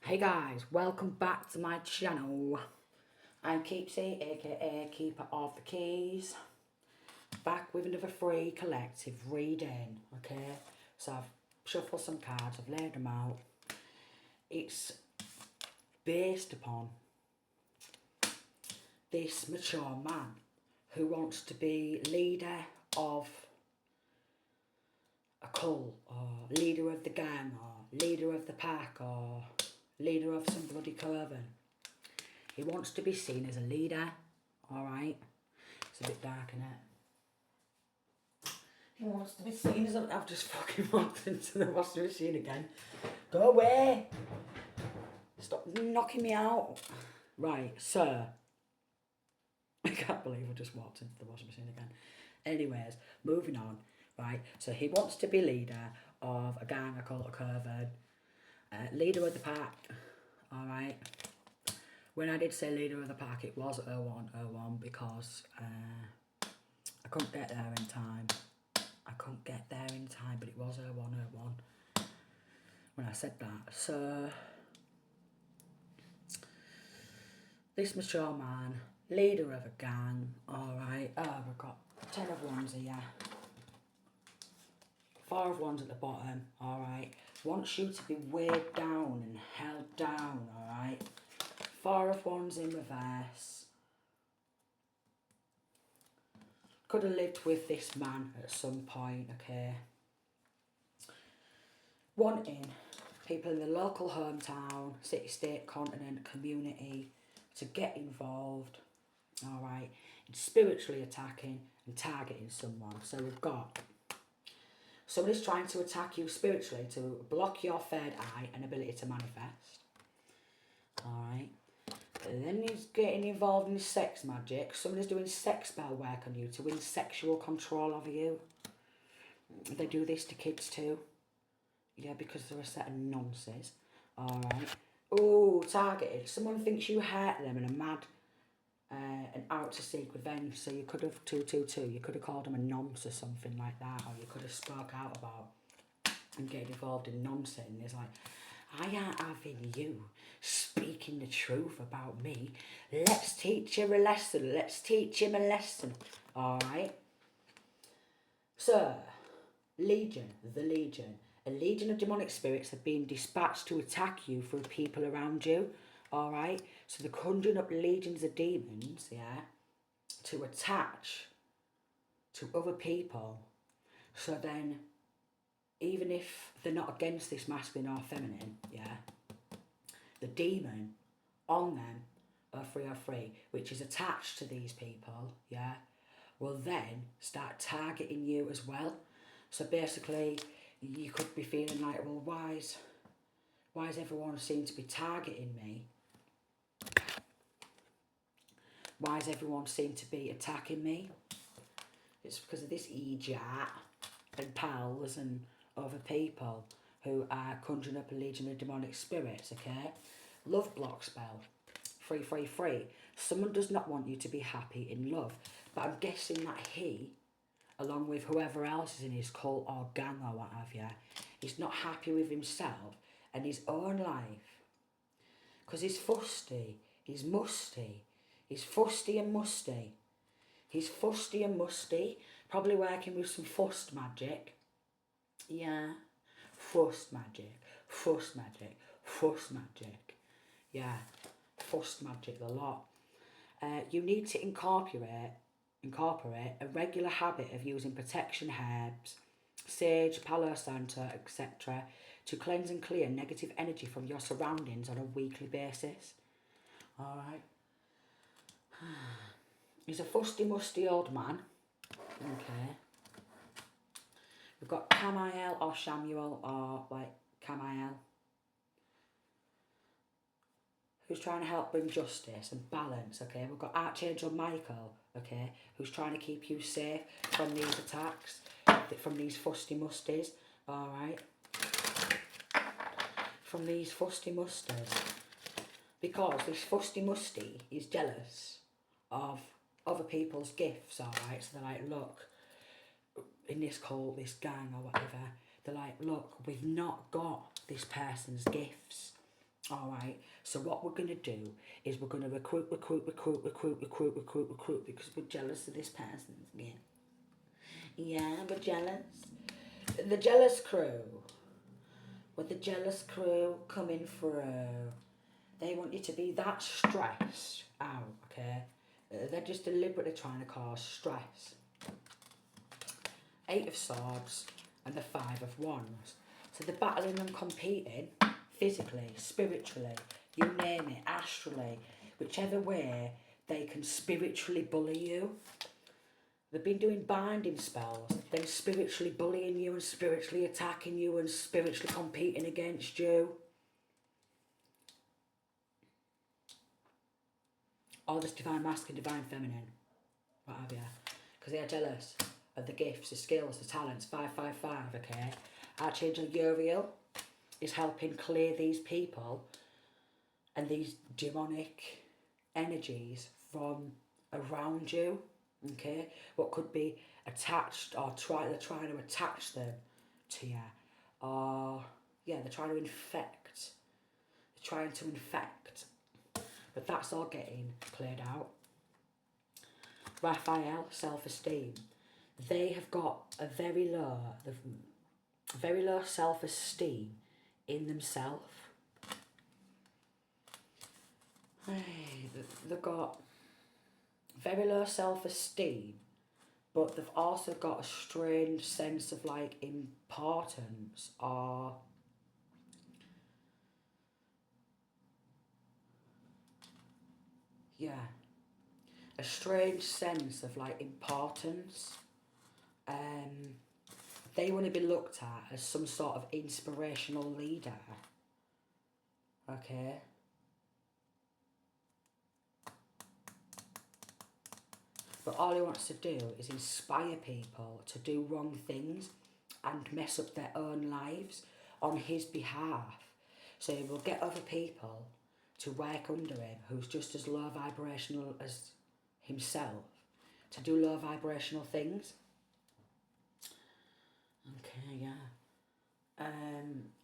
Hey guys, welcome back to my channel. I'm Keepsy, aka Keeper of the Keys, back with another free collective reading, okay? So I've shuffled some cards, I've laid them out. It's based upon this mature man who wants to be leader of a cult, or leader of the gang, or leader of the pack, or leader of some bloody coven. He wants to be seen as a leader, alright? It's a bit dark, innit? He wants to be seen as a... I've just fucking walked into the washing machine again. Go away! Stop knocking me out. Right, sir. I can't believe I just walked into the washing machine again. Anyways, moving on. Right, so he wants to be leader of a gang, a cult, a coven. Leader of the pack, alright? When I did say leader of the pack, it was 0101 because I couldn't get there in time. But it was 0101 when I said that. So, this mature man, leader of a gang, alright. Oh, we've got 10 of wands here. 4 of wands at the bottom, alright. Wants you to be weighed down and held down, alright. 4 of wands in reverse. Could have lived with this man at some point, okay. Wanting people in the local hometown, city, state, continent, community to get involved, alright, in spiritually attacking and targeting someone. So we've got somebody's trying to attack you spiritually to block your third eye and ability to manifest, alright. And then he's getting involved in sex magic. Somebody's doing sex spell work on you to win sexual control over you. They do this to kids too. Yeah, because they're a set of nonsense. Alright. Oh, targeted. Someone thinks you hurt them and are mad and out to seek revenge. So you could have 222. You could have called them a nonce or something like that. Or you could have spoke out about and getting involved in nonsense. And it's like, I ain't having you speaking the truth about me. Let's teach him a lesson. Let's teach him a lesson. Alright? So, Legion, the Legion. A legion of demonic spirits have been dispatched to attack you through people around you. Alright? So they're conjuring up legions of demons, yeah, to attach to other people. So then, even if they're not against this masculine or feminine, yeah, the demon on them, or 303, which is attached to these people, yeah, will then start targeting you as well. So basically, you could be feeling like, well, why is everyone seem to be targeting me? Why does everyone seem to be attacking me? It's because of this ejat and pals and other people who are conjuring up a legion of demonic spirits, okay? Love block spell. 333. Someone does not want you to be happy in love. But I'm guessing that he, along with whoever else is in his cult or gang or what have you, is not happy with himself and his own life. Because he's fusty, he's musty, he's fusty and musty. He's fusty and musty, probably working with some fust magic. Yeah, fust magic, fust magic, fust magic. Yeah, fust magic a lot. You need to incorporate a regular habit of using protection herbs, sage, palo santo, etc. to cleanse and clear negative energy from your surroundings on a weekly basis. Alright. He's a fusty musty old man. Okay. We've got Camiel or Samuel or like Camiel, who's trying to help bring justice and balance, okay? We've got Archangel Michael, okay, who's trying to keep you safe from these attacks, from these fusty musties, alright? From these fusty musties. Because this fusty musty is jealous of other people's gifts, alright? So they're like, look, in this cult, this gang or whatever, they're like, look, we've not got this person's gifts. All right. So what we're going to do is we're going to recruit because we're jealous of this person. Yeah. Yeah, we're jealous. The jealous crew. With the jealous crew coming through, they want you to be that stressed out, okay? They're just deliberately trying to cause stress. Eight of Swords and the Five of Wands. So they're battling and competing physically, spiritually, you name it, astrally, whichever way they can spiritually bully you. They've been doing binding spells, then spiritually bullying you and spiritually attacking you and spiritually competing against you. Or this divine masculine, divine feminine, what have you. Because they are jealous of the gifts, the skills, the talents. 555, okay? Archangel Uriel is helping clear these people and these demonic energies from around you, okay? What could be attached or they're trying to attach them to you. Or, yeah, they're trying to infect. They're trying to infect. But that's all getting cleared out. Raphael, self-esteem. They have got a very low self-esteem in themselves. They've got very low self-esteem, but they've also got a strange sense of like importance or a strange sense of like importance. They want to be looked at as some sort of inspirational leader. Okay. But all he wants to do is inspire people to do wrong things and mess up their own lives on his behalf. So he will get other people to work under him who's just as low vibrational as himself to do low vibrational things. Okay, yeah.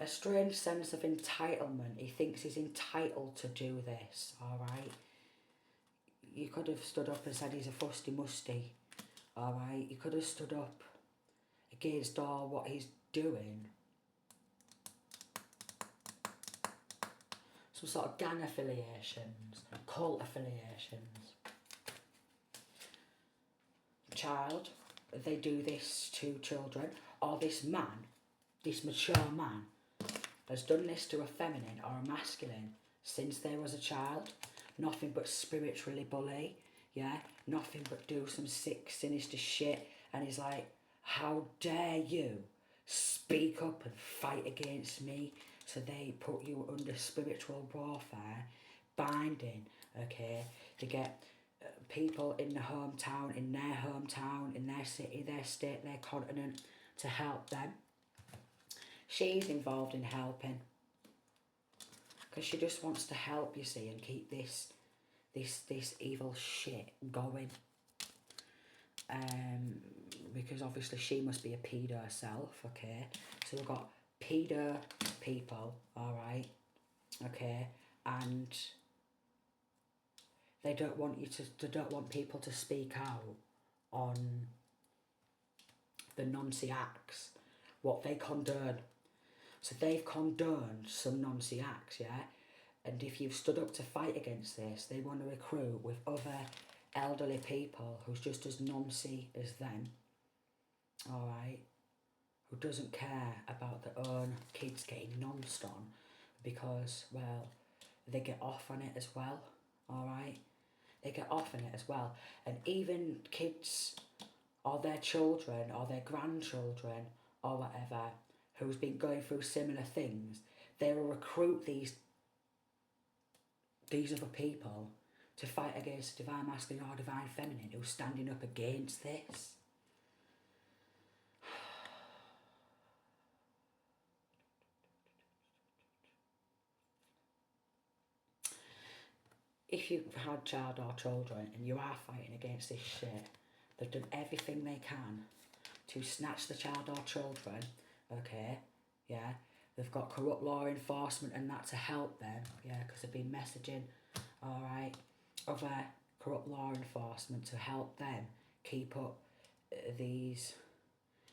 A strange sense of entitlement. He thinks he's entitled to do this, alright? You could have stood up and said he's a fusty musty, alright? You could have stood up against all what he's doing. Some sort of gang affiliations, cult affiliations. Child, they do this to children, or this man, this mature man, has done this to a feminine or a masculine since they was a child. Nothing but spiritually bully, yeah? Nothing but do some sick, sinister shit. And he's like, how dare you speak up and fight against me? So they put you under spiritual warfare, binding, okay? They get people in the hometown, in their city, their state, their continent, to help them. She's involved in helping because she just wants to help, you see, and keep this evil shit going. Because obviously she must be a pedo herself, okay? So we've got pedo people, alright, okay, and they don't want people to speak out on the Nancy acts, what they condone. So they've condoned some Nancy acts, yeah? And if you've stood up to fight against this, they want to recruit with other elderly people who's just as Nancy as them, alright? Who doesn't care about their own kids getting nonced on because, well, they get off on it as well, alright? They get off on it as well. And even kids or their children or their grandchildren or whatever who's been going through similar things, they will recruit these other people to fight against divine masculine or divine feminine who's standing up against this. If you've had child or children and you are fighting against this shit, they've done everything they can to snatch the child or children, okay, yeah? They've got corrupt law enforcement and that to help them, yeah, because they've been messaging, all right, other corrupt law enforcement to help them keep up these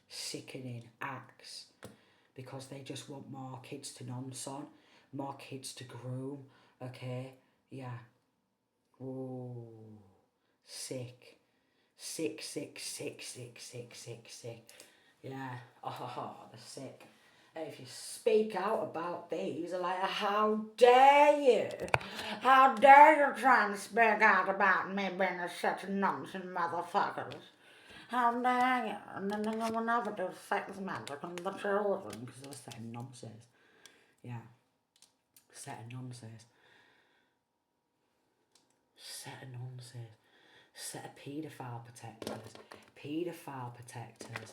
sickening acts, because they just want more kids to nonce on, more kids to groom, okay, yeah. Ooh, sick. Sick, sick, sick, sick, sick, sick, sick. Yeah, oh, they're sick. And if you speak out about these, they're like, how dare you? How dare you try and speak out about me being such a nonsense motherfuckers? How dare you? And then they will never do sex magic on the children, because they're setting nonsense. Yeah, setting nonsense. Setting nonsense. Set of paedophile protectors. Paedophile protectors.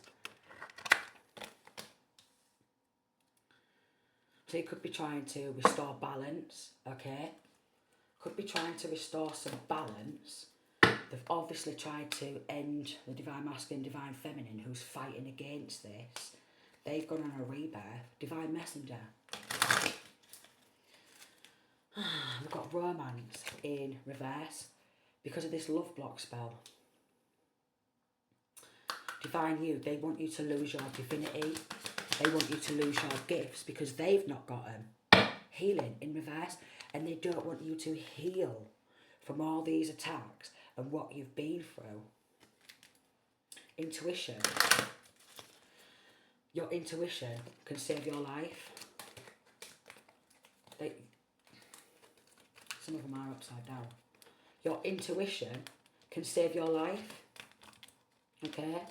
So you could be trying to restore balance, okay? Could be trying to restore some balance. They've obviously tried to end the divine masculine, divine feminine who's fighting against this. They've gone on a rebirth. Divine messenger. We've got romance in reverse because of this love block spell. Divine you, they want you to lose your divinity. They want you to lose your gifts because they've not got them. Healing in reverse. And they don't want you to heal from all these attacks and what you've been through. Intuition. Your intuition can save your life. Some of them are upside down. Your intuition can save your life. Okay?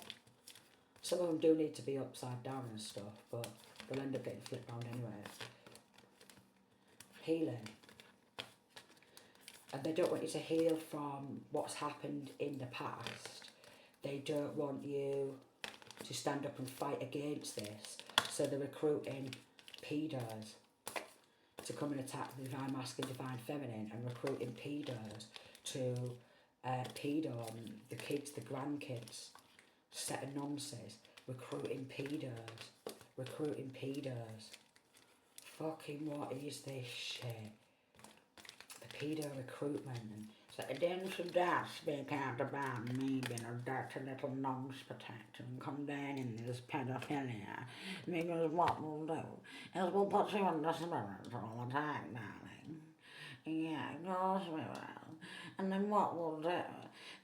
Some of them do need to be upside down and stuff, but they'll end up getting flipped around anyway. Healing. And they don't want you to heal from what's happened in the past. They don't want you to stand up and fight against this. So they're recruiting pedos to come and attack the divine masculine, divine feminine, and recruiting pedos to pedo on the kids, the grandkids. Set of nonsense. Recruiting pedos. Recruiting pedos. Fucking what is this shit? The pedo recruitment. And so then some dad speak out about me being a dirty little nonce protector and condemning this pedophilia. Because what we'll do is we'll put you under spiritual attack, darling. Yeah, of course we will. And then what we'll do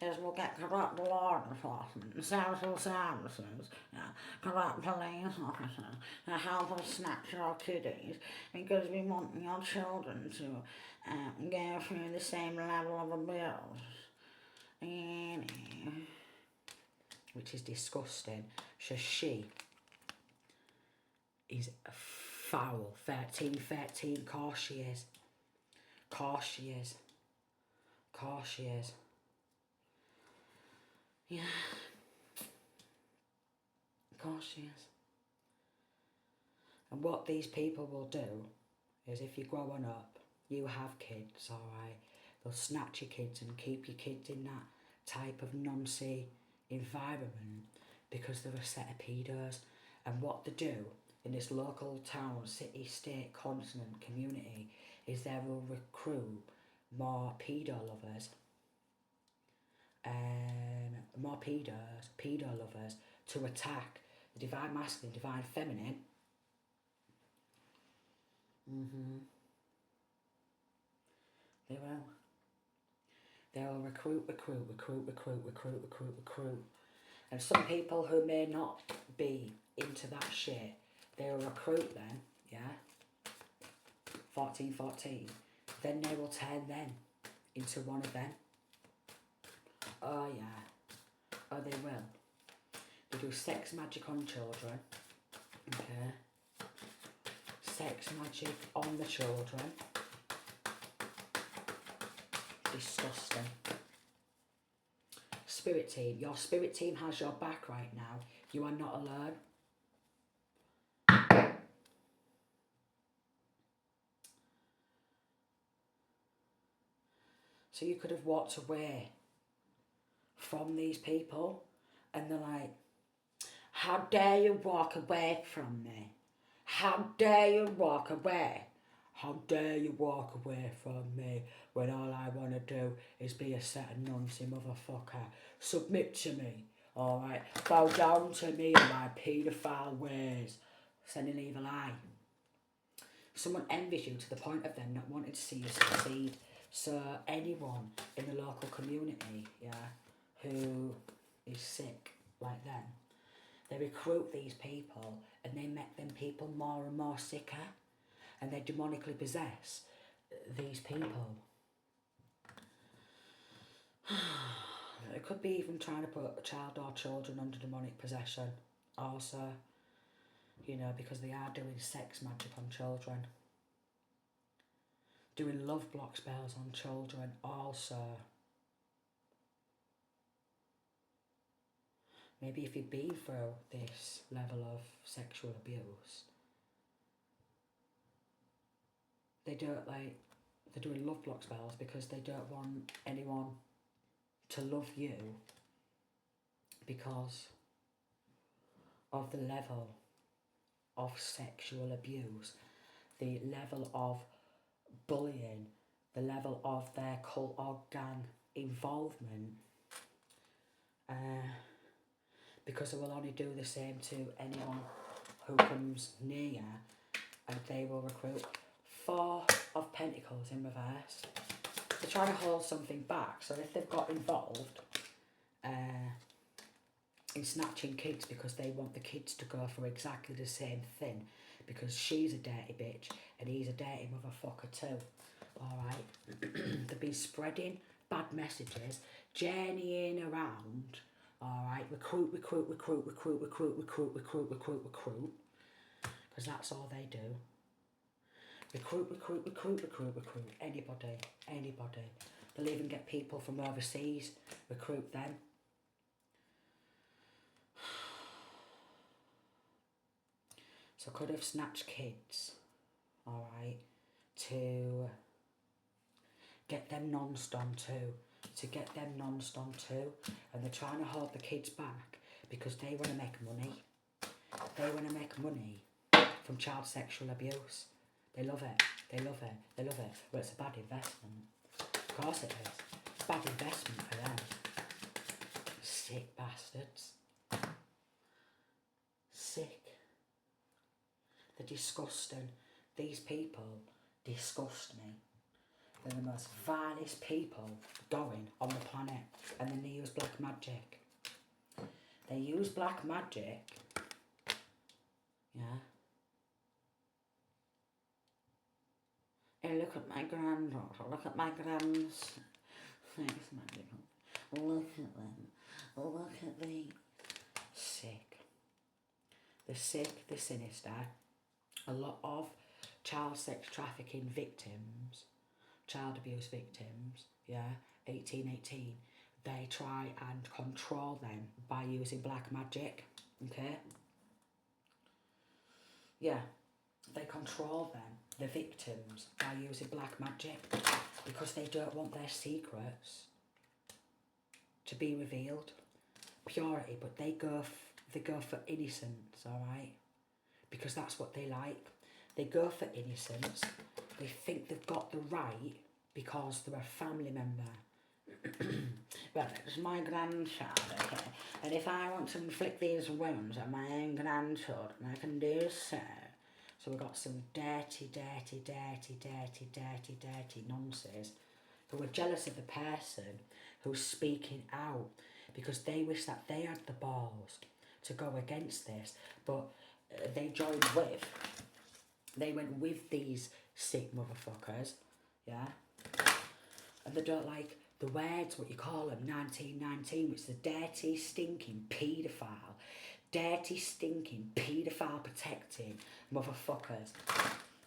is we'll get corrupt law enforcement, social services, corrupt police officers to help us snatch your kiddies because we want your children to go through the same level of abuse. Which is disgusting. So she is foul. 13, of course she is. Of course she is. Of course she is. Yeah. Of course she is. And what these people will do is if you're growing up, you have kids, alright, they'll snatch your kids and keep your kids in that type of noncy environment because they're a set of pedos. And what they do in this local town, city, state, continent, community is they will recruit more pedo lovers, more pedo lovers to attack the divine masculine, divine feminine. They will. They will recruit. And some people who may not be into that shit, they will recruit them, yeah? 14. Then they will turn them into one of them. Oh yeah. Oh, they will. They do sex magic on children. Okay. Sex magic on the children. Disgusting. Spirit team. Your spirit team has your back right now. You are not alone. So you could have walked away from these people and they're like, how dare you walk away from me? How dare you walk away? How dare you walk away from me when all I want to do is be a set of nonsense motherfucker. Submit to me, alright? Bow down to me in my paedophile ways. Send an evil eye. Someone envies you to the point of them not wanting to see you succeed. So anyone in the local community, yeah, who is sick like them, they recruit these people and they make them people more and more sicker, and they demonically possess these people. It could be even trying to put a child or children under demonic possession also, you know, because they are doing sex magic on children. Doing love block spells on children also. Maybe if you've been through this level of sexual abuse, they're doing love block spells because they don't want anyone to love you because of the level of sexual abuse, the level of bullying, the level of their cult or gang involvement, because they will only do the same to anyone who comes near, and they will recruit. 4 of Pentacles in reverse. They're trying to hold something back, so if they've got involved in snatching kids because they want the kids to go for exactly the same thing, because she's a dirty bitch and he's a dirty motherfucker too, alright? They've been spreading bad messages, journeying around, alright, recruit, because that's all they do. Recruit, anybody. They'll even get people from overseas, recruit them. So could have snatched kids, alright, to get them non-stom too, and they're trying to hold the kids back because they want to make money. They want to make money from child sexual abuse. They love it. Well, it's a bad investment. Of course it is. It's a bad investment for them. Sick bastards. Sick. They're disgusting. These people disgust me. They're the most vilest people going on the planet, and then they use black magic. They use black magic, yeah. Hey, look at my granddaughter, look at my grands. Thanks, magical. Look at them. Look at the sick. The sick, the sinister. A lot of child sex trafficking victims, child abuse victims, yeah, 1818, they try and control them by using black magic, okay? Yeah, they control them, the victims, by using black magic because they don't want their secrets to be revealed. Purity, but they go for innocence, alright? Because that's what they like. They go for innocence. They think they've got the right because they're a family member. But it's my grandchild, okay? And if I want to inflict these wounds on my own grandchildren, I can do so. So we've got some dirty nonsense who are jealous of the person who's speaking out because they wish that they had the balls to go against this, but they went with these sick motherfuckers, yeah, and they don't like the words, what you call them, 1919, which is a dirty, stinking paedophile protecting motherfuckers,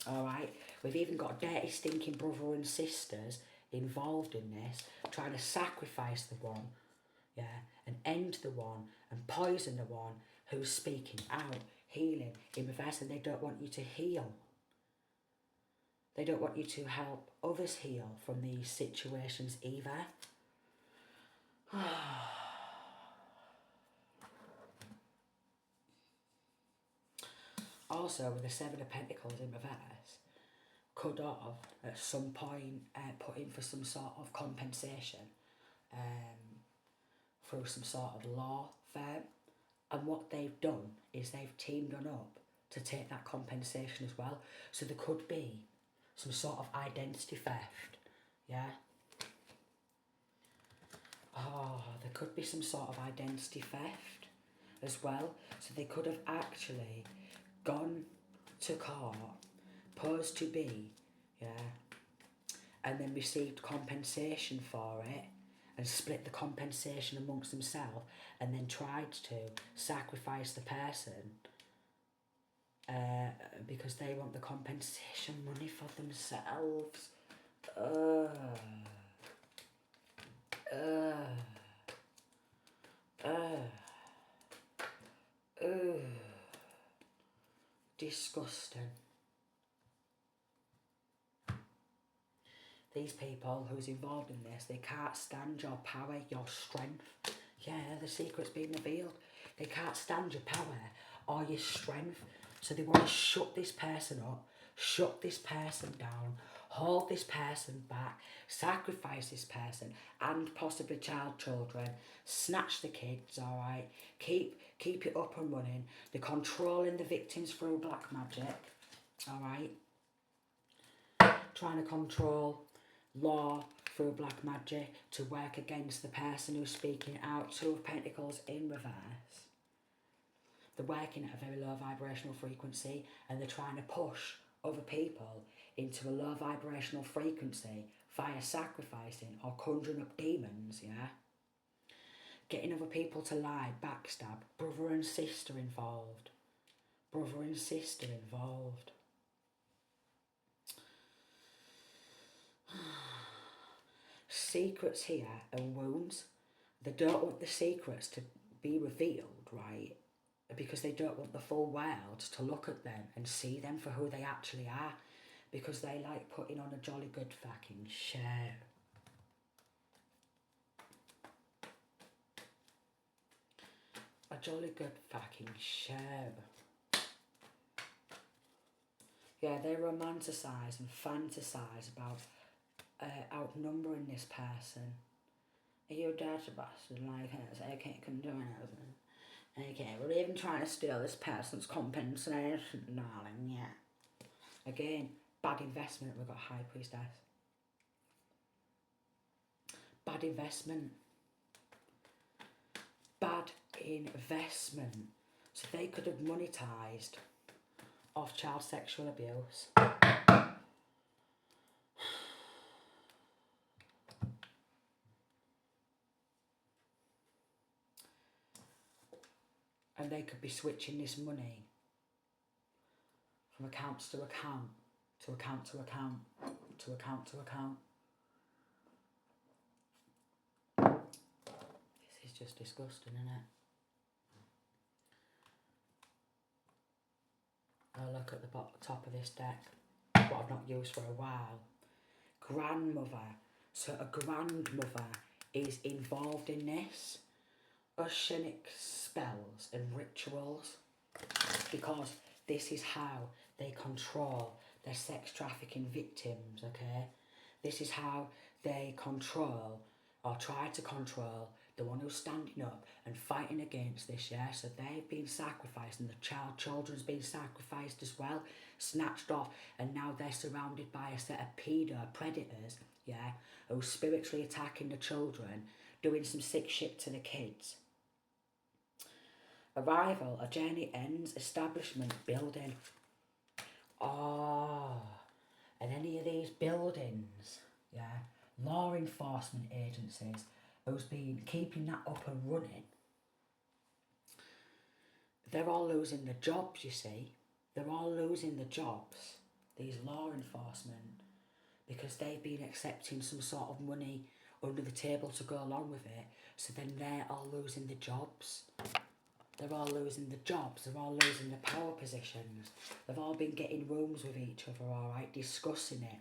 alright? We've even got dirty, stinking brother and sisters involved in this, trying to sacrifice the one, yeah, and end the one, and poison the one who's speaking out, healing in reverse, and they don't want you to heal. They don't want you to help others heal from these situations either. Also, with the Seven of Pentacles in reverse, could have at some point put in for some sort of compensation through some sort of law firm. And what they've done is they've teamed on up to take that compensation as well. So there could be some sort of identity theft, yeah? Oh, there could be some sort of identity theft as well. So they could have actually gone to court, posed to be, yeah, and then received compensation for it and split the compensation amongst themselves and then tried to sacrifice the person because they want the compensation money for themselves. Disgusting. These people who's involved in this, they can't stand your power, your strength. Yeah, the secret's been revealed. They can't stand your power or your strength. So they want to shut this person up, shut this person down, hold this person back, sacrifice this person and possibly children, snatch the kids, alright, keep it up and running. They're controlling the victims through black magic, alright, trying to control law through black magic to work against the person who's speaking out. Two of Pentacles in reverse. They're working at a very low vibrational frequency and they're trying to push other people into a low vibrational frequency via sacrificing or conjuring up demons, yeah? Getting other people to lie, backstab, brother and sister involved. Brother and sister involved. Secrets here and wounds. They don't want the secrets to be revealed, right? Because they don't want the full world to look at them and see them for who they actually are. Because they like putting on a jolly good fucking show. A jolly good fucking show. Yeah, they romanticise and fantasise about outnumbering this person. Are you a dirty bastard like us? Okay, come join us. Okay, we're even trying to steal this person's compensation, darling, yeah. Again, bad investment, we've got High Priestess. Bad investment. Bad investment. So they could have monetised off child sexual abuse. And they could be switching this money from accounts to account, to account to account, to account to account. This is just disgusting, isn't it? I'll look at the top of this deck, what I've not used for a while. Grandmother. So a grandmother is involved in this. Oceanic spells and rituals. Because this is how they control their sex trafficking victims, okay? This is how they control or try to control the one who's standing up and fighting against this, yeah? So they've been sacrificed and the children's been sacrificed as well, snatched off, and now they're surrounded by a set of predators, yeah, who's spiritually attacking the children, doing some sick shit to the kids. Arrival, a journey ends, establishment, building. Oh, and any of these buildings, yeah, law enforcement agencies who's been keeping that up and running, they're all losing their jobs, you see. They're all losing their jobs, these law enforcement, because they've been accepting some sort of money under the table to go along with it, so then they're all losing their jobs. They're all losing the jobs, they're all losing the power positions. They've all been getting rooms with each other, alright, discussing it.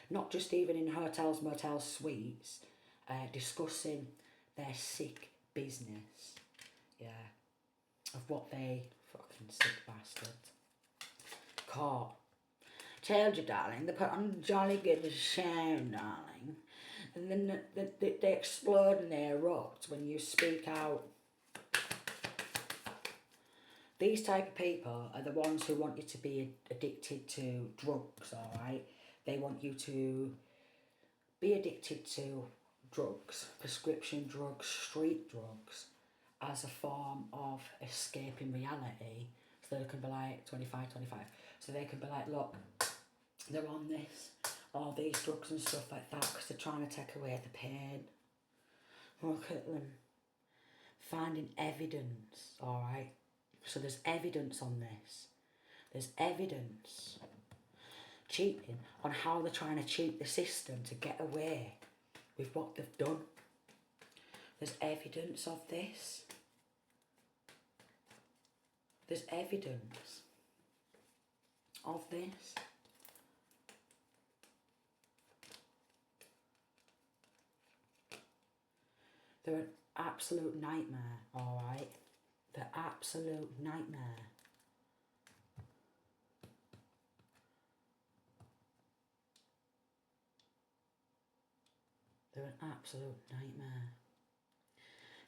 Not just even in hotels, motels, suites, discussing their sick business, yeah, of what they, fucking sick bastards. caught. Told you, darling, they put on jolly good show, darling. And then they explode and they erupt when you speak out. These type of people are the ones who want you to be addicted to drugs, alright? They want you to be addicted to drugs, prescription drugs, street drugs, as a form of escaping reality. So they can be like 25. So they can be like, look, they're on this, all these drugs and stuff like that, because they're trying to take away the pain. Look at them. Finding evidence, alright? So there's evidence on this. There's evidence. Cheating, on how they're trying to cheat the system to get away with what they've done. There's evidence of this. There's evidence of this. They're an absolute nightmare, alright? They're absolute nightmare. They're an absolute nightmare.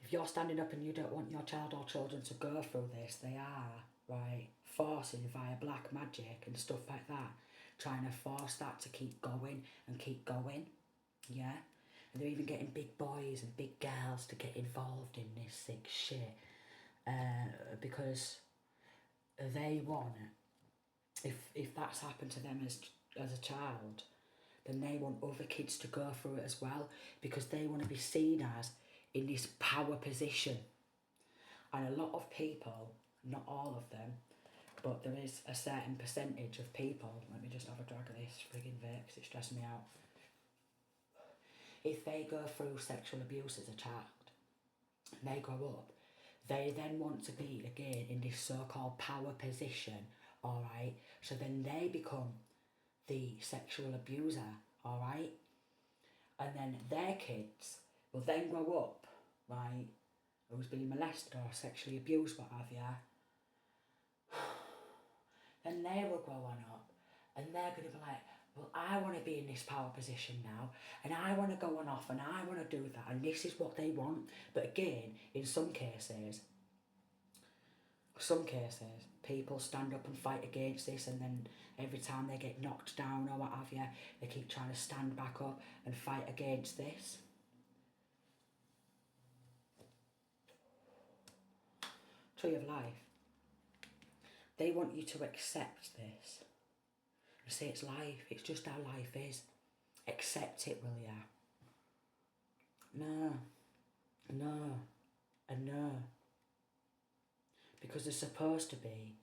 If you're standing up and you don't want your child or children to go through this, they are, right, forcing via black magic and stuff like that, trying to force that to keep going and keep going, yeah? And they're even getting big boys and big girls to get involved in this sick shit, because they want, if that's happened to them as a child, then they want other kids to go through it as well, because they want to be seen as in this power position. And a lot of people, not all of them, but there is a certain percentage of people, let me just have a drag of this friggin' vape because it's stressing me out. If they go through sexual abuse as a child, and they grow up, they then want to be again in this so-called power position, alright? So then they become the sexual abuser, alright? And then their kids will then grow up, right, who's been molested or sexually abused, what have you. Then they will grow on up and they're going to be like, well, I want to be in this power position now, and I want to go on off and I want to do that, and this is what they want. But again, in some cases, people stand up and fight against this, and then every time they get knocked down or what have you, they keep trying to stand back up and fight against this. Tree of Life. They want you to accept this. And say it's life, it's just how life is. Accept it, will ya? No, and no. Because there's supposed to be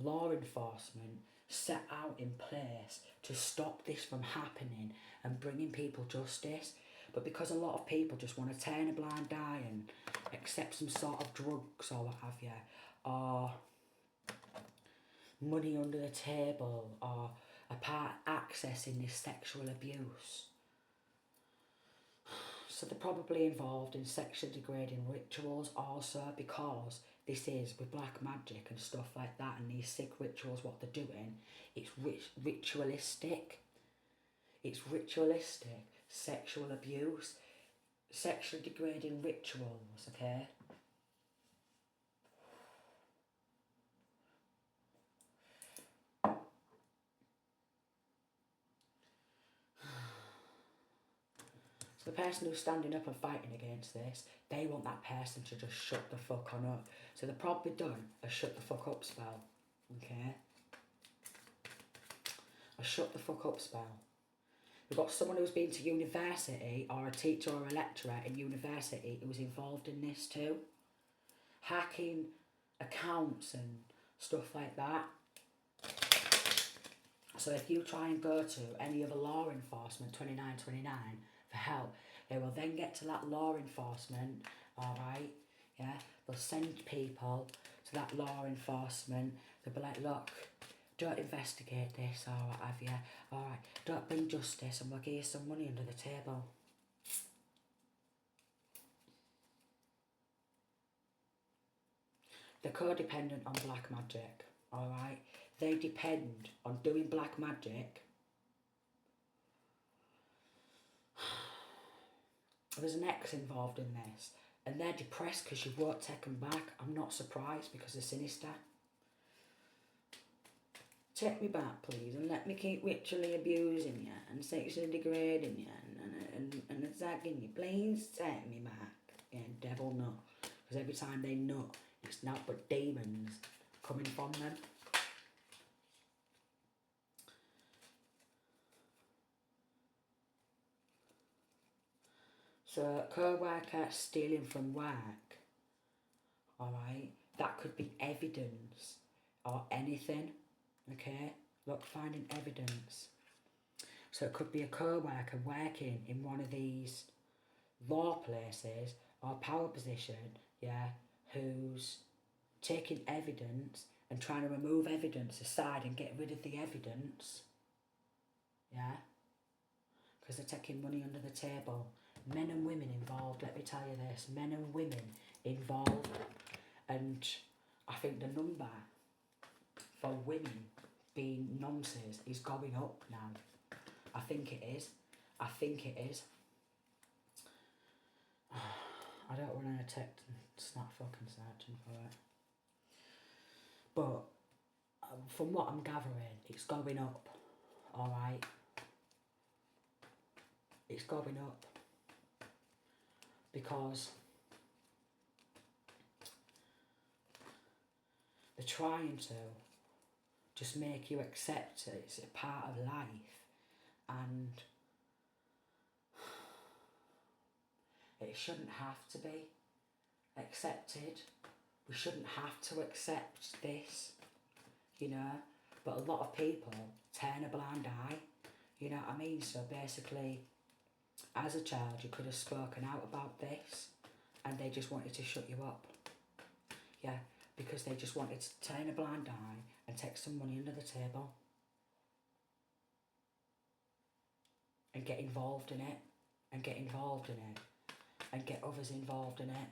law enforcement set out in place to stop this from happening and bringing people justice. But because a lot of people just want to turn a blind eye and accept some sort of drugs or what have you, or money under the table, or a part accessing this sexual abuse. So they're probably involved in sexually degrading rituals also, because this is with black magic and stuff like that, and these sick rituals, what they're doing, it's ritualistic. It's ritualistic sexual abuse, sexually degrading rituals, okay? So the person who's standing up and fighting against this, they want that person to just shut the fuck on up. So they've probably done a shut the fuck up spell, okay? A shut the fuck up spell. We've got someone who's been to university, or a teacher or a lecturer in university who's involved in this too. Hacking accounts and stuff like that. So if you try and go to any other law enforcement, 2929, for help, they will then get to that law enforcement, alright, yeah, they'll send people to that law enforcement, they'll be like, look, don't investigate this or what have you, alright, don't bring justice, and we'll give you some money under the table. They're codependent on black magic, alright, they depend on doing black magic. There's an ex involved in this, and they're depressed because you won't take them back. I'm not surprised because they're sinister. Take me back, please, and let me keep ritually abusing you and sexually degrading you and attacking you. Please take me back. Yeah, devil nut. Because every time they nut, it's not but demons coming from them. So, co-worker stealing from work, alright, that could be evidence or anything, okay? Look, finding evidence. So it could be a co-worker working in one of these law places or power position, yeah, who's taking evidence and trying to remove evidence aside and get rid of the evidence, yeah, because they're taking money under the table. Men and women involved, let me tell you this, men and women involved, and I think the number for women being nonces is going up now. I think it is. I don't want to text and start fucking searching for it. But from what I'm gathering, it's going up. Alright? It's going up. Because they're trying to just make you accept it. It's a part of life. And it shouldn't have to be accepted. We shouldn't have to accept this, you know. But a lot of people turn a blind eye, you know what I mean? So basically, as a child, you could have spoken out about this and they just wanted to shut you up. Yeah, because they just wanted to turn a blind eye and take some money under the table and get involved in it and get involved in it and get others involved in it.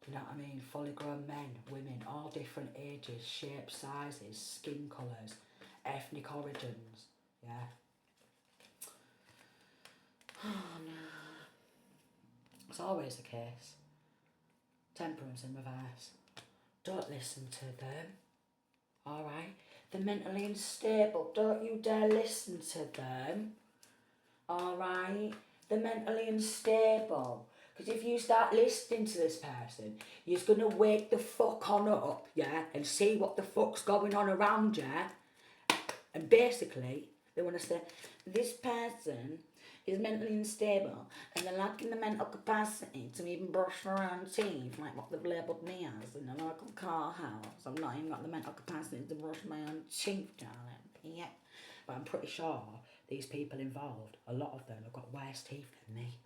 You know what I mean? Fully grown men, women, all different ages, shapes, sizes, skin colours, ethnic origins, yeah. Oh no. It's always the case. Temperance in reverse. Don't listen to them. Alright? They're mentally unstable. Don't you dare listen to them. Alright? They're mentally unstable. Because if you start listening to this person, you're going to wake the fuck on up, yeah, and see what the fuck's going on around you. And basically, they want to say, this person is mentally unstable and they're lacking the mental capacity to even brush their own teeth, like what they've labelled me as in a local car house. I've not even got the mental capacity to brush my own teeth, darling. Yeah. But I'm pretty sure these people involved, a lot of them have got worse teeth than me.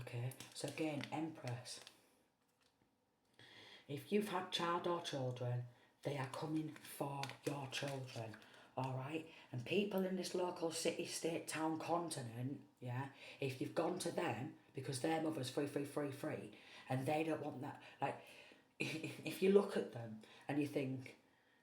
Okay, so again, Empress. If you've had child or children, they are coming for your children, alright? And people in this local city, state, town, continent, yeah, if you've gone to them, because their mother's free, and they don't want that, like, if you look at them and you think,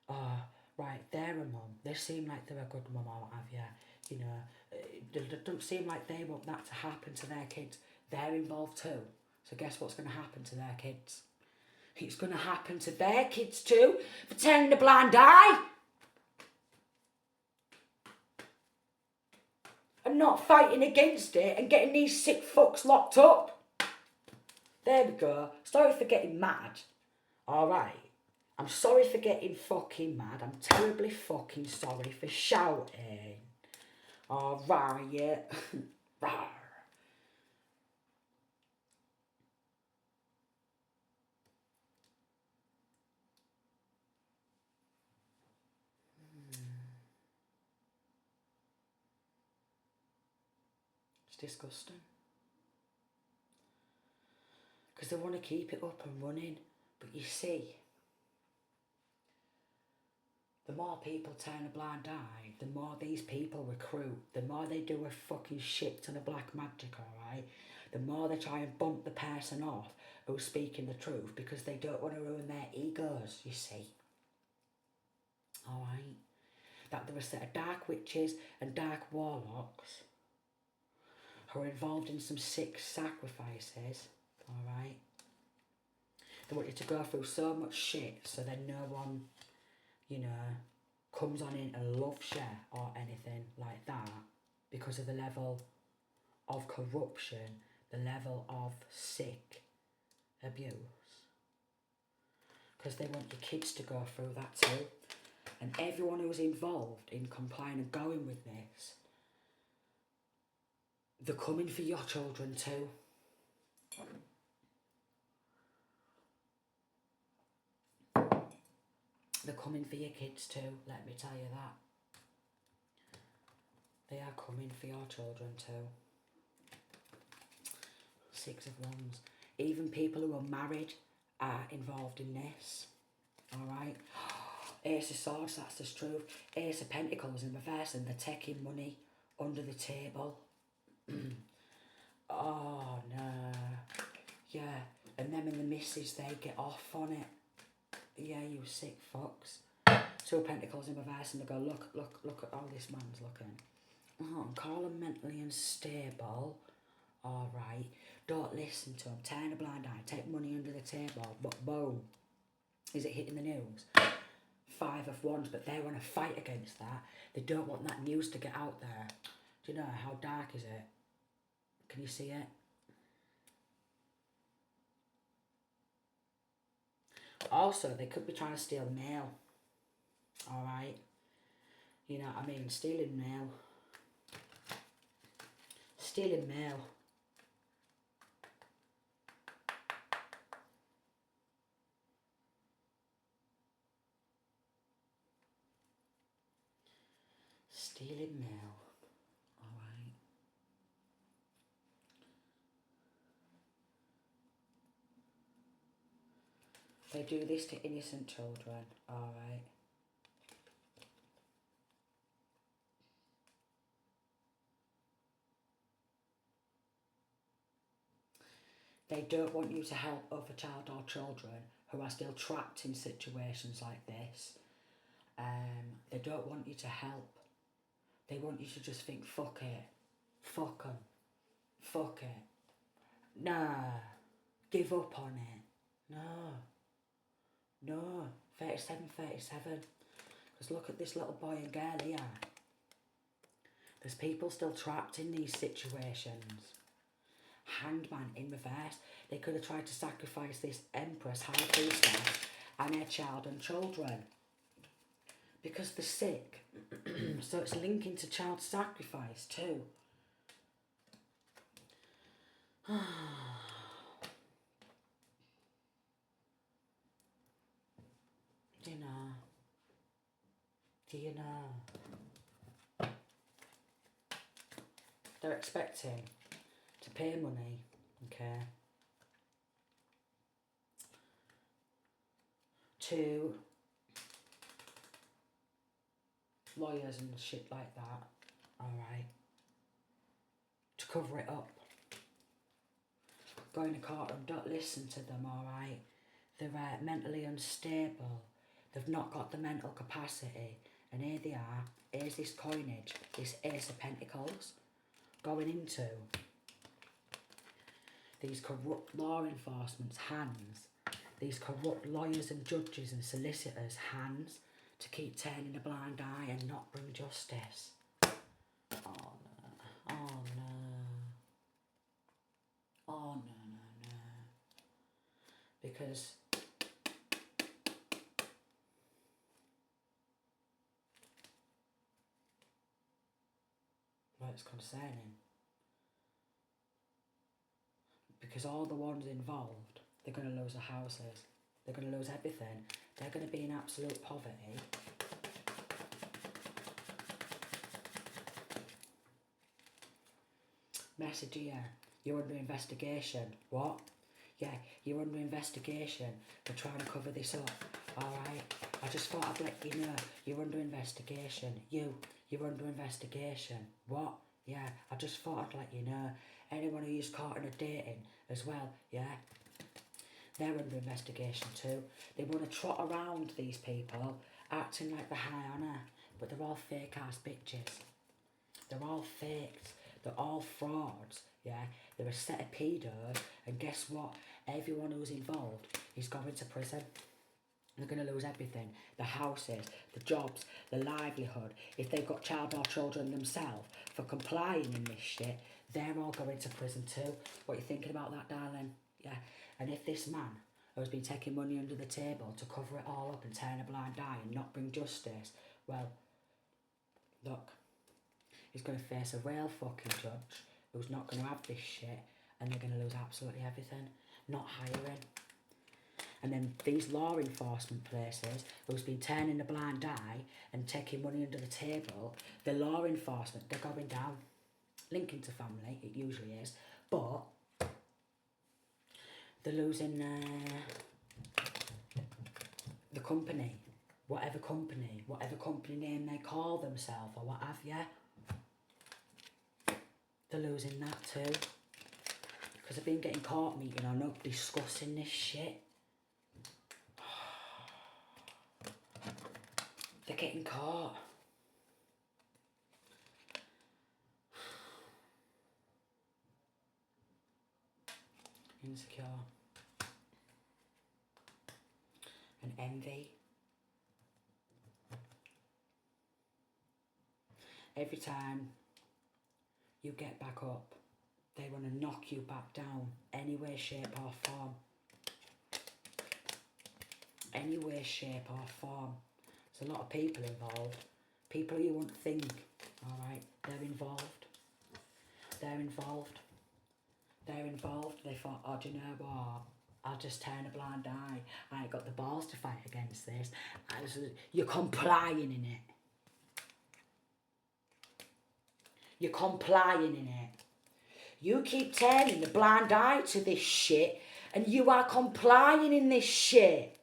oh, right, they're a mum, they seem like they're a good mum or what have you, you know, it don't seem like they want that to happen to their kids. They're involved too. So guess what's going to happen to their kids? It's going to happen to their kids too for turning a blind eye and not fighting against it and getting these sick fucks locked up. There we go. Sorry for getting mad. Alright. I'm sorry for getting fucking mad. I'm terribly fucking sorry for shouting. Alright. Rawr. It's disgusting. Because they want to keep it up and running. But you see, the more people turn a blind eye, the more these people recruit, the more they do a fucking shit ton of black magic, alright? The more they try and bump the person off who's speaking the truth because they don't want to ruin their egos, you see. alright? That there are a set of dark witches and dark warlocks who are involved in some sick sacrifices, alright? They want you to go through so much shit so then no one, you know, comes on in and loves you or anything like that because of the level of corruption, the level of sick abuse. Because they want your kids to go through that too. And everyone who's involved in complying and going with this, they're coming for your children too. They're coming for your kids too, let me tell you that. They are coming for your children too. Six of Wands. Even people who are married are involved in this. Alright? Ace of Swords, that's the truth. Ace of Pentacles in reverse and they're taking money under the table. Oh no. Yeah. And them and the missus, they get off on it. Yeah, you sick fucks. Two of Pentacles in reverse and they go, look at how this man's looking. Oh, call him mentally unstable. Alright. Don't listen to him. Turn a blind eye. Take money under the table. But boom. Is it hitting the news? Five of Wands, but they're on a fight against that. They don't want that news to get out there. Do you know how dark is it? Can you see it? Also, they could be trying to steal mail. Alright? You know what I mean? Stealing mail. Stealing mail. Stealing mail. Alright. They do this to innocent children. Alright. They don't want you to help other child or children who are still trapped in situations like this. They don't want you to help. They want you to just think, fuck it. Fuck 'em. Fuck it. Nah. Give up on it. No. 37. Because look at this little boy and girl here. There's people still trapped in these situations. Hangman in reverse. They could have tried to sacrifice this Empress, High Priestess, and her child and children. Because they're sick. So it's linking to child sacrifice too. Do you know? They're expecting to pay money, okay, to lawyers and shit like that, alright, to cover it up. Going to court and don't listen to them, alright. They're mentally unstable. They've not got the mental capacity. And here they are. Here's this coinage, this Ace of Pentacles, going into these corrupt law enforcement's hands, these corrupt lawyers and judges and solicitors' hands, to keep turning a blind eye and not bring justice. Oh no. Because well, it's concerning. Because all the ones involved, they're going to lose their houses. They're going to lose everything. They're going to be in absolute poverty. Message here. You're under investigation. What? Yeah, you're under investigation. They're trying to cover this up. Alright? I just thought I'd let you know. You're under investigation. You're under investigation. What? Yeah, I just thought I'd let you know. Anyone who's caught in a dating as well, yeah? They're under investigation too. They want to trot around these people acting like they're high on her, but they're all fake ass bitches. They're all faked. They're all frauds. Yeah, they're a set of pedos, and guess what? Everyone who's involved is going to prison. They're going to lose everything. The houses, the jobs, the livelihood. If they've got child or children themselves for complying in this shit, they're all going to prison too. What are you thinking about that, darling? Yeah. And if this man who's been taking money under the table to cover it all up and turn a blind eye and not bring justice, well, look, he's going to face a real fucking judge who's not going to have this shit, and they're going to lose absolutely everything. Not hiring. And then these law enforcement places who's been turning a blind eye and taking money under the table, the law enforcement, they're going down. Linking to family, it usually is, but they're losing the company, whatever company name they call themselves or what have you. They're losing that too. Because I've been getting caught meeting on up discussing this shit. They're getting caught. Insecure. And envy. Every time you get back up, they want to knock you back down, any way, shape or form. Any way, shape or form. There's a lot of people involved. People you wouldn't think, alright, they're involved. They're involved. They're involved. They thought, oh, do you know what? I'll just turn a blind eye. I ain't got the balls to fight against this. You're complying in it. You're complying in it. You keep turning the blind eye to this shit, and you are complying in this shit.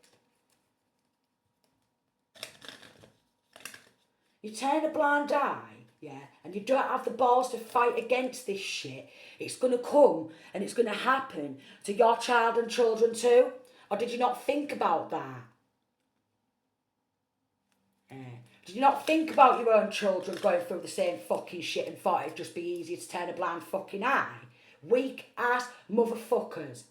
You turn a blind eye, yeah, and you don't have the balls to fight against this shit. It's going to come and it's going to happen to your child and children too. Or did you not think about that? Did you not think about your own children going through the same fucking shit and thought it'd just be easier to turn a blind fucking eye? Weak ass motherfuckers.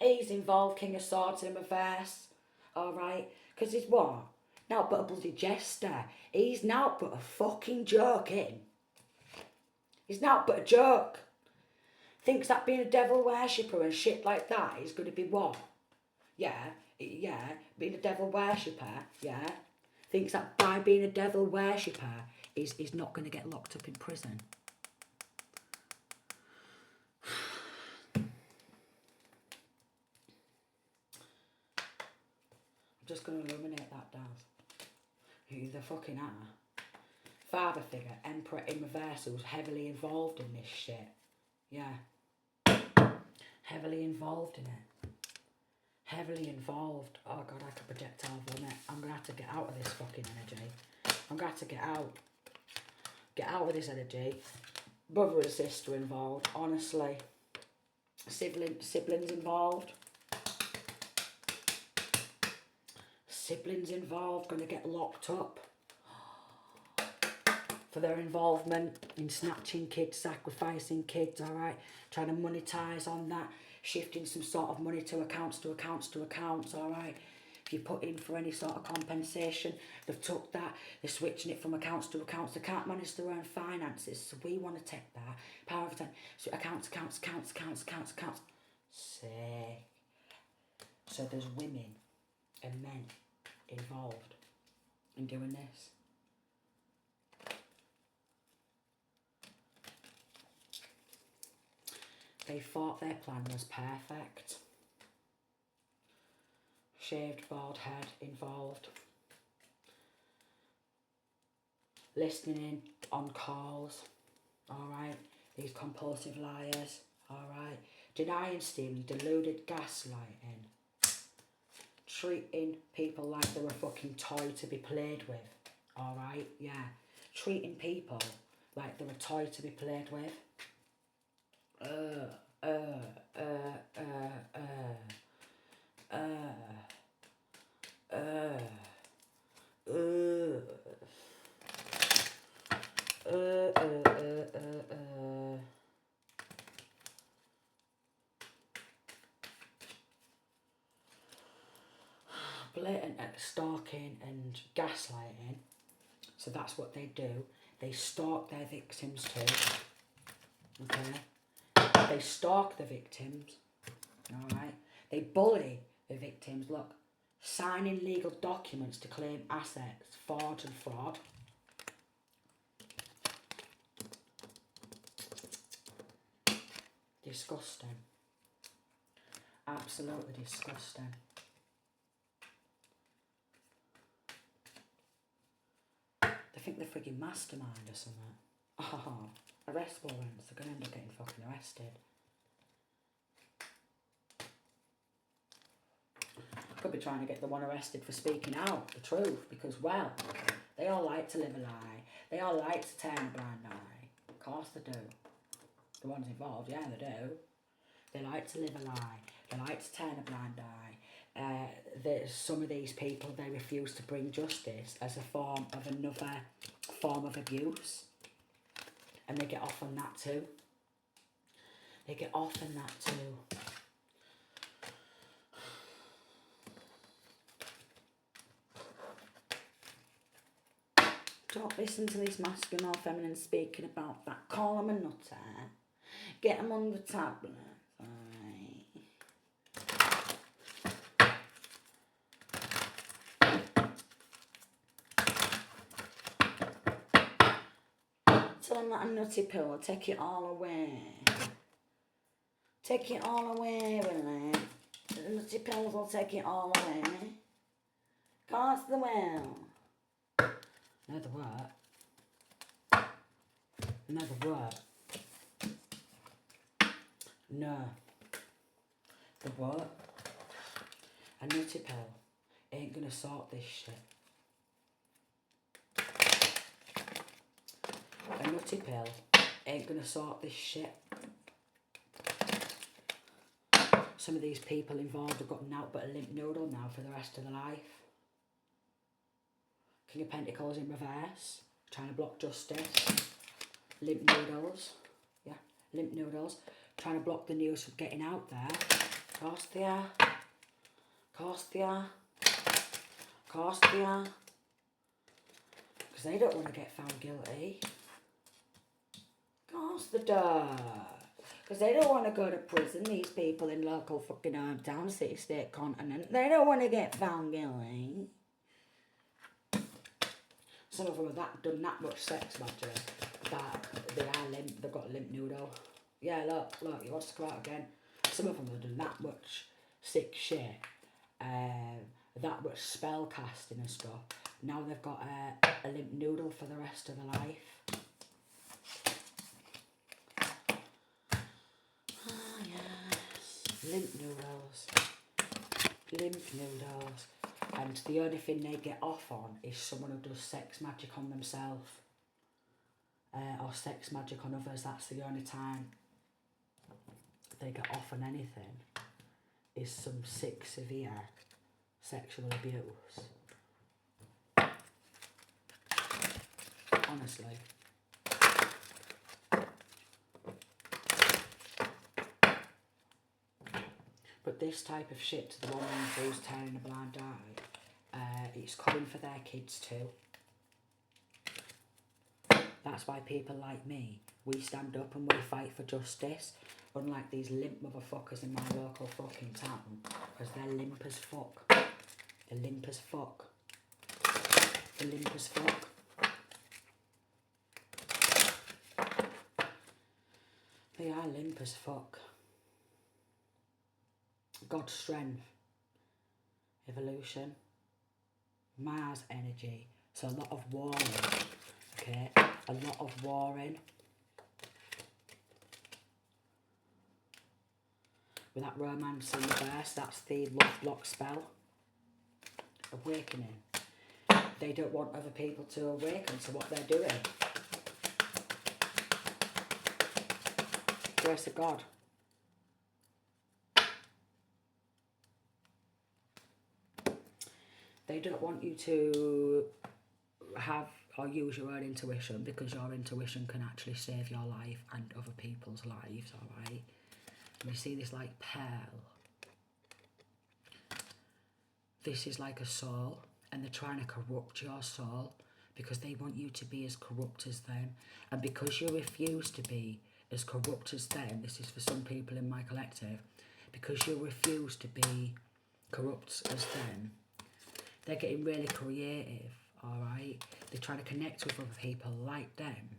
He's involved, King of Swords in reverse. Alright? Because he's what? Now but a bloody jester. He's now but a fucking joke, in. He's now but a joke. Thinks that being a devil worshipper and shit like that is going to be what? Yeah, being a devil worshipper, yeah. Thinks that by being a devil worshipper is not going to get locked up in prison. I'm just going to illuminate that, Daz. Who the fucking are. Father figure, Emperor in reverse, who's heavily involved in this shit. Yeah. Heavily involved in it. Heavily involved. Oh God, I could projectile vomit. I'm going to have to get out of this fucking energy. I'm going to have to get out. Get out of this energy. Brother and sister involved, honestly. Siblings involved. Siblings involved, going to get locked up for their involvement in snatching kids, sacrificing kids, alright? Trying to monetise on that, shifting some sort of money to accounts, alright? If you put in for any sort of compensation, they've took that, they're switching it from accounts to accounts. They can't manage their own finances, so we want to take that. Power of attorney, so accounts. Sick. So there's women and men involved in doing this. They thought their plan was perfect. Shaved bald head involved. Listening in on calls. Alright. These compulsive liars. Alright. Denying, stealing, deluded, gaslighting. Treating people like they're a fucking toy to be played with. Alright? Yeah. Treating people like they're a toy to be played with. Blatant stalking and gaslighting. So that's what they do. They stalk their victims too. Okay? They stalk the victims. Alright? They bully the victims. Look, signing legal documents to claim assets, forge and fraud. Disgusting. Absolutely disgusting. They think they're frigging mastermind or something. Oh, arrest warrants. They're going to end up getting fucking arrested. Could be trying to get the one arrested for speaking out the truth, because, well, they all like to live a lie. They all like to turn a blind eye. Of course they do. The ones involved, yeah, they do. They like to live a lie. They like to turn a blind eye. Some of these people, they refuse to bring justice as a form of another form of abuse. And they get off on that too. They get off on that too. Don't listen to these masculine or feminine speaking about that. Call them a nutter. Get them on the tablet. Tell them that a nutty pill will take it all away. Take it all away, will it? The nutty pills will take it all away. Course they will. No, they won't. No, they won't. No. They won't. A nutty pill ain't gonna sort this shit. A nutty pill ain't gonna sort this shit. Some of these people involved have got naught but a limp noodle now for the rest of their life. King of Pentacles in reverse, trying to block justice. Limp noodles, yeah, limp noodles, trying to block the news from getting out there. Of course they are. Of course they are. Of course they are. Because they don't want to get found guilty. Of course they don't. Because they don't want to go to prison, these people in local fucking hometown, city, state, continent. They don't want to get found guilty. Some of them have done that much sex magic that they are limp, they've got a limp noodle. Yeah, look, he wants to come out again. Some of them have done that much sick shit, that much spell casting and stuff. Now they've got a limp noodle for the rest of their life. Ah, yes. Limp noodles. Limp noodles. And the only thing they get off on is someone who does sex magic on themselves. Or sex magic on others. That's the only time they get off on anything. Is some sick, severe sexual abuse. Honestly. But this type of shit to the woman who's turning a blind eye, it's coming for their kids too. That's why people like me, we stand up and we fight for justice, unlike these limp motherfuckers in my local fucking town, because they're limp as fuck. They're limp as fuck. They're limp as fuck. They are limp as fuck. God's strength, evolution, Mars energy, so a lot of warring, okay, a lot of warring. With that romance in reverse, that's the love block spell. Awakening. They don't want other people to awaken to what they're doing. Grace of God. They don't want you to have or use your own intuition, because your intuition can actually save your life and other people's lives, alright? And you see this like pearl. This is like a soul, and they're trying to corrupt your soul because they want you to be as corrupt as them. And because you refuse to be as corrupt as them, this is for some people in my collective, because you refuse to be corrupt as them, they're getting really creative, alright? They're trying to connect with other people like them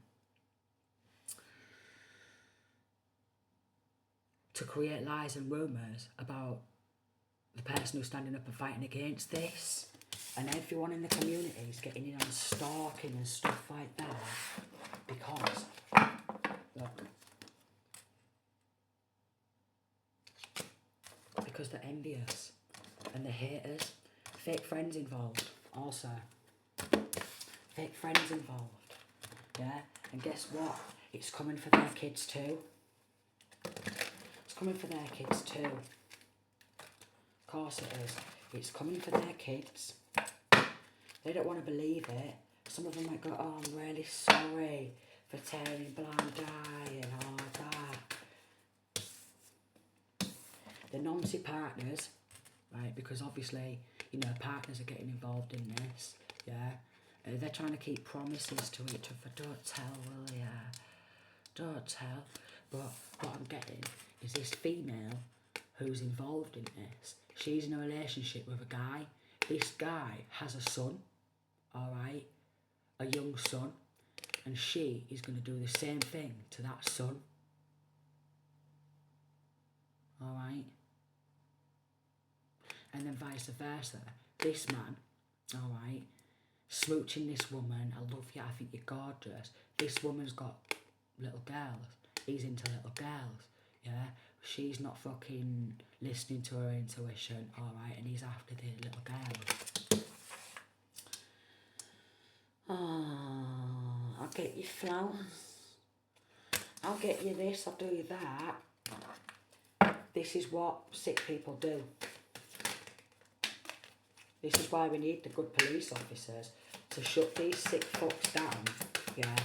to create lies and rumours about the person who's standing up and fighting against this. And everyone in the community is getting in on stalking and stuff like that because, look, because they're envious and they're haters. Fake friends involved also. Fake friends involved. Yeah? And guess what? It's coming for their kids too. It's coming for their kids too. Of course it is. It's coming for their kids. They don't want to believe it. Some of them might go, oh, I'm really sorry for tearing blind eye and all that. The Nancy partners, right, because obviously, you know, partners are getting involved in this, yeah. They're trying to keep promises to each other. Don't tell, will ya? Don't tell. But what I'm getting is this female who's involved in this. She's in a relationship with a guy. This guy has a son, alright? A young son. And she is going to do the same thing to that son. Alright? And then vice versa. This man, alright, smooching this woman. I love you, I think you're gorgeous. This woman's got little girls. He's into little girls, yeah? She's not fucking listening to her intuition, alright, and he's after the little girls. Oh, I'll get you flowers. I'll get you this, I'll do you that. This is what sick people do. This is why we need the good police officers to shut these sick fucks down, yeah,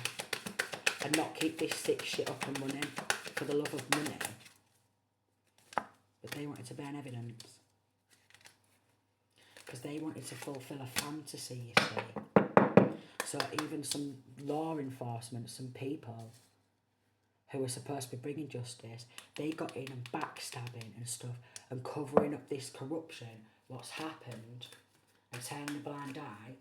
and not keep this sick shit up and running for the love of money. But they wanted to ban evidence. Because they wanted to fulfil a fantasy, you see. So even some law enforcement, some people who were supposed to be bringing justice, they got in and backstabbing and stuff and covering up this corruption, what's happened, and turning a blind eye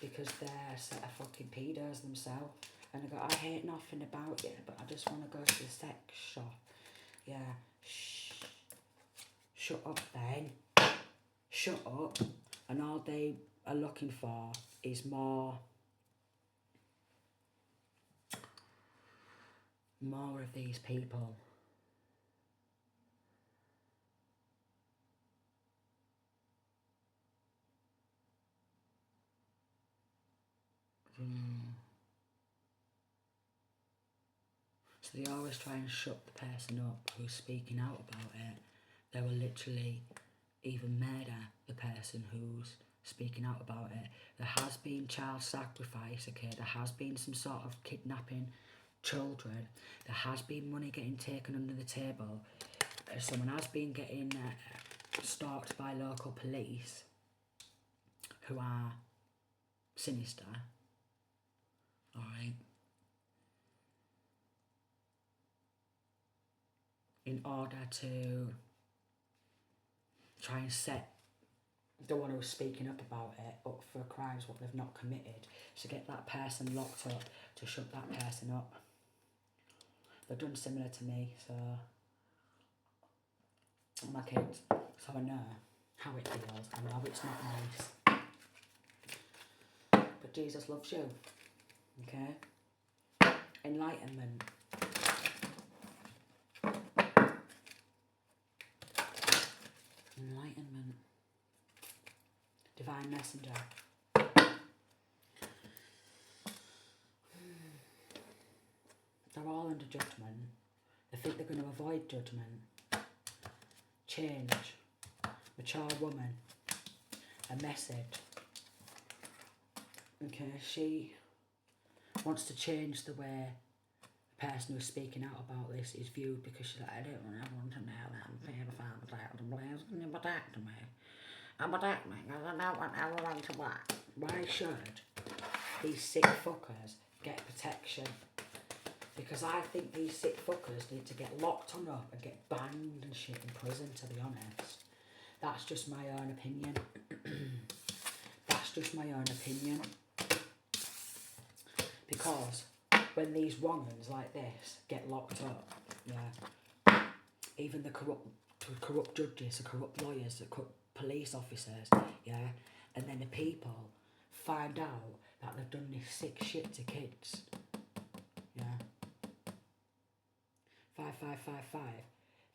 because they're a set of fucking pedos themselves. And they go, I hate nothing about you, but I just want to go to the sex shop. Yeah, shh. Shut up then. Shut up. And all they are looking for is more of these people. So they always try and shut the person up who's speaking out about it. They will literally even murder the person who's speaking out about it. There has been child sacrifice, okay? There has been some sort of kidnapping children. There has been money getting taken under the table. Someone has been getting stalked by local police who are sinister. Alright. In order to try and set the one who's speaking up about it up for crimes what they've not committed, to get that person locked up, to shut that person up. They've done similar to me, so my kids, so I know how it feels. I know it's not nice, but Jesus loves you, okay? Enlightenment. Enlightenment. Divine messenger. They're all under judgment. They think they're going to avoid judgment. Change. Mature woman. A message. Okay, she wants to change the way the person who's speaking out about this is viewed, because she's like, I don't want everyone to know that I'm pedophile out and blaze and you're attacking me. I'm attacking me because I don't want everyone to work. Why should these sick fuckers get protection? Because I think these sick fuckers need to get locked on up and get banged and shit in prison, to be honest. That's just my own opinion. That's just my own opinion. Because when these wrong-uns like this get locked up, yeah, even the corrupt judges, the corrupt lawyers, the corrupt police officers, yeah, and then the people find out that they've done this sick shit to kids, yeah, 5555,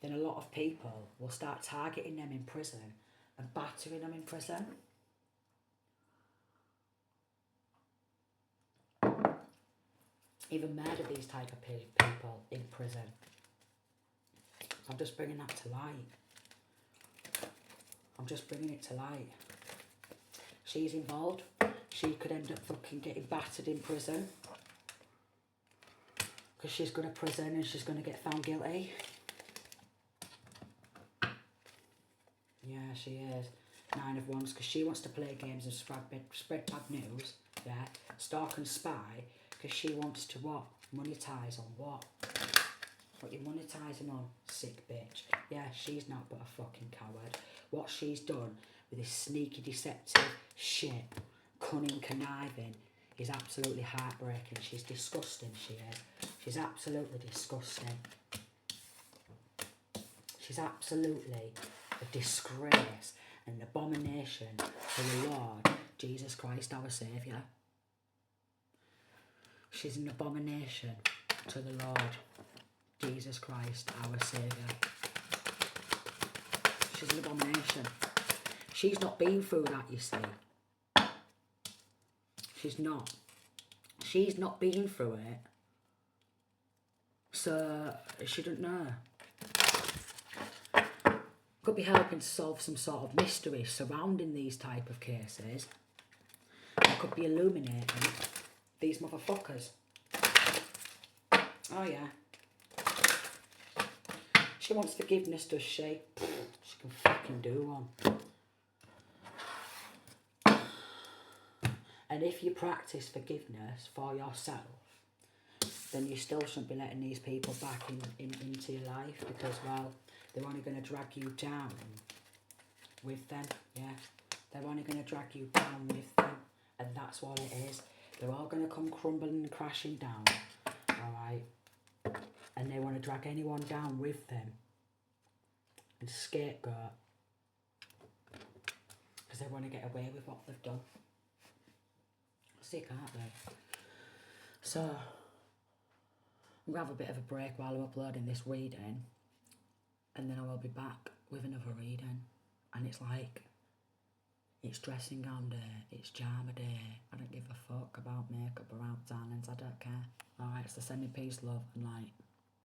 then a lot of people will start targeting them in prison and battering them in prison. Even murder these type of people in prison. I'm just bringing that to light. I'm just bringing it to light. She's involved. She could end up fucking getting battered in prison. Because she's going to prison and she's going to get found guilty. Yeah, she is. 9 of Wands, because she wants to play games and spread bad news. Yeah, stalk and spy, because she wants to what? Monetize on what? What you monetizing on? Sick bitch. Yeah, she's not but a fucking coward. What she's done with this sneaky, deceptive shit, cunning, conniving, is absolutely heartbreaking. She's disgusting, she is. She's absolutely disgusting. She's absolutely a disgrace and an abomination to the Lord Jesus Christ, our Saviour. She's an abomination to the Lord Jesus Christ, our Saviour. She's an abomination. She's not been through that, you see. She's not. She's not been through it. So, she doesn't know. Could be helping to solve some sort of mystery surrounding these type of cases. It could be illuminating these motherfuckers. Oh yeah. She wants forgiveness, does she? She can fucking do one. And if you practice forgiveness for yourself, then you still shouldn't be letting these people back into your life, because, well, they're only going to drag you down with them, yeah? They're only going to drag you down with them, and that's what it is. They're all going to come crumbling and crashing down, alright? And they want to drag anyone down with them and scapegoat, because they want to get away with what they've done. Sick, aren't they? So, I'm going to have a bit of a break while I'm uploading this reading, and then I will be back with another reading. And it's like, it's dressing gown day, it's pyjama day. I don't give a fuck about makeup or out talents, I don't care. Alright, so send me peace, love and light.